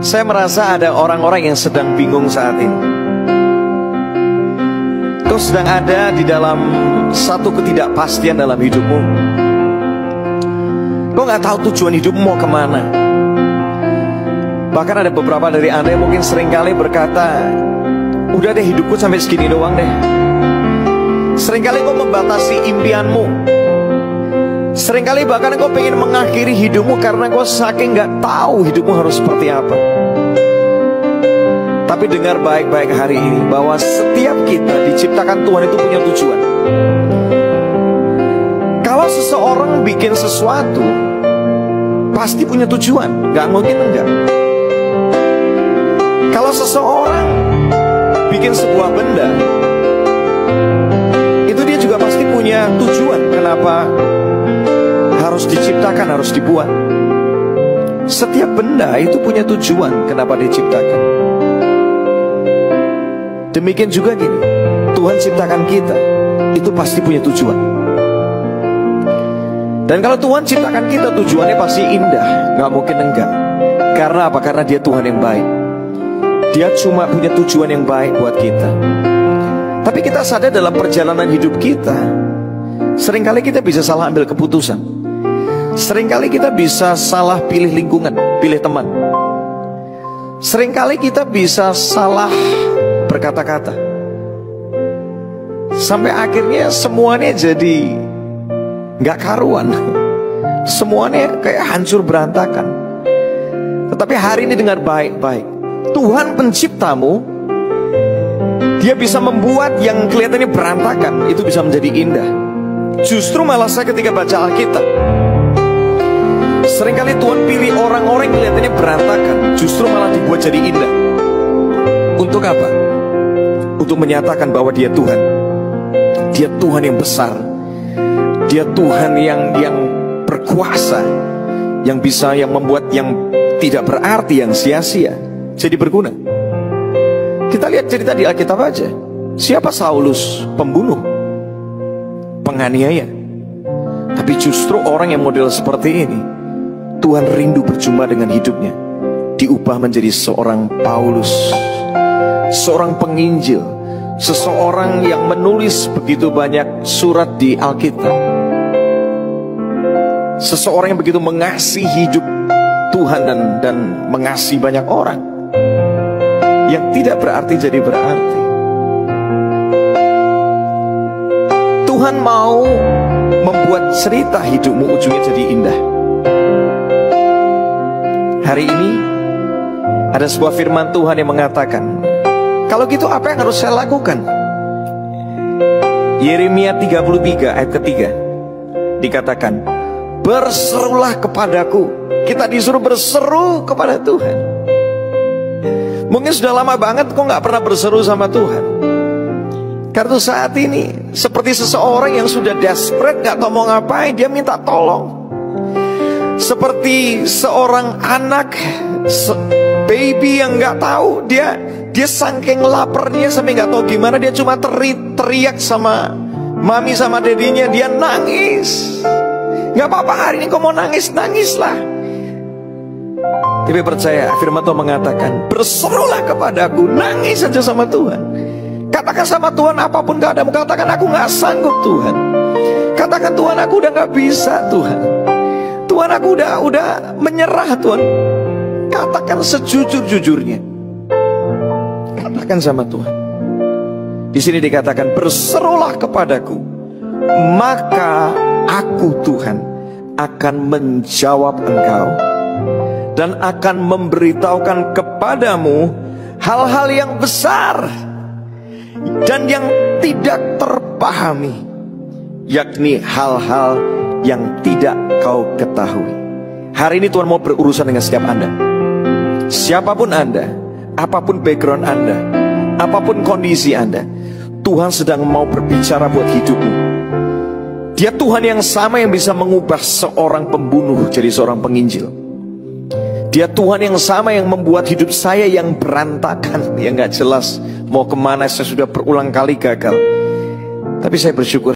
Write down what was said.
Saya merasa ada orang-orang yang sedang bingung saat ini. Kau sedang ada di dalam satu ketidakpastian dalam hidupmu. Kau gak tahu tujuan hidupmu mau kemana. Bahkan ada beberapa dari Anda yang mungkin seringkali berkata, udah deh, hidupku sampai segini doang deh. Seringkali kau membatasi impianmu. Seringkali bahkan kau pengen mengakhiri hidupmu karena kau saking gak tahu hidupmu harus seperti apa. Tapi dengar baik-baik hari ini, bahwa setiap kita diciptakan Tuhan itu punya tujuan. Kalau seseorang bikin sesuatu, pasti punya tujuan, gak mungkin enggak. Kalau seseorang bikin sebuah benda, itu dia juga pasti punya tujuan. Kenapa harus diciptakan, harus dibuat. Setiap benda itu punya tujuan kenapa diciptakan. Demikian juga gini, Tuhan ciptakan kita, itu pasti punya tujuan. Dan kalau Tuhan ciptakan kita, tujuannya pasti indah, gak mungkin enggak. Karena apa? Karena dia Tuhan yang baik. Dia cuma punya tujuan yang baik buat kita. Tapi kita sadar dalam perjalanan hidup kita, seringkali kita bisa salah ambil keputusan. Seringkali kita bisa salah pilih lingkungan, pilih teman. Seringkali kita bisa salah berkata-kata. Sampai akhirnya semuanya jadi gak karuan. Semuanya kayak hancur berantakan. Tetapi hari ini dengar baik-baik, Tuhan penciptamu, dia bisa membuat yang kelihatannya berantakan itu bisa menjadi indah. Justru malah saya ketika baca Alkitab, seringkali Tuhan pilih orang-orang yang kelihatannya berantakan, justru malah dibuat jadi indah. Untuk apa? Untuk menyatakan bahwa dia Tuhan. Dia Tuhan yang besar. Dia Tuhan yang berkuasa, yang bisa, yang membuat yang tidak berarti, yang sia-sia jadi berguna. Kita lihat cerita di Alkitab aja. Siapa Saulus? Pembunuh, penganiaya. Tapi justru orang yang model seperti ini, Tuhan rindu berjumpa dengan hidupnya, diubah menjadi seorang Paulus, seorang penginjil, seseorang yang menulis begitu banyak surat di Alkitab, seseorang yang begitu mengasihi hidup Tuhan dan mengasihi banyak orang. Yang tidak berarti jadi berarti. Tuhan mau membuat cerita hidupmu ujungnya jadi indah. Hari ini ada sebuah firman Tuhan yang mengatakan, kalau gitu apa yang harus saya lakukan? Yeremia 33 ayat ketiga dikatakan, berserulah kepadaku. Kita disuruh berseru kepada Tuhan. Mungkin sudah lama banget kok gak pernah berseru sama Tuhan. Karena saat ini seperti seseorang yang sudah desperate, gak tahu mau ngapain, dia minta tolong. Seperti seorang anak, baby yang gak tahu, dia saking laparnya sampai gak tahu gimana, dia cuma teriak sama mami sama dedinya, dia nangis. Gak apa-apa, hari ini kau mau nangis, nangislah. Tapi percaya, firman Tuhan mengatakan, berserulah kepadaku, nangis saja sama Tuhan. Katakan sama Tuhan apapun keadaanmu, katakan aku gak sanggup Tuhan. Katakan Tuhan aku udah gak bisa Tuhan. Tuhan aku udah menyerah Tuhan. Katakan sejujur-jujurnya. Katakan sama Tuhan. Di sini dikatakan, berserulah kepadaku, maka aku Tuhan akan menjawab engkau dan akan memberitahukan kepadamu hal-hal yang besar dan yang tidak terpahami, yakni hal-hal yang tidak kau ketahui. Hari ini Tuhan mau berurusan dengan setiap Anda. Siapapun Anda, apapun background Anda, apapun kondisi Anda, Tuhan sedang mau berbicara buat hidupmu. Dia Tuhan yang sama yang bisa mengubah seorang pembunuh jadi seorang penginjil. Dia Tuhan yang sama yang membuat hidup saya yang berantakan, yang gak jelas mau kemana, saya sudah berulang kali gagal. Tapi saya bersyukur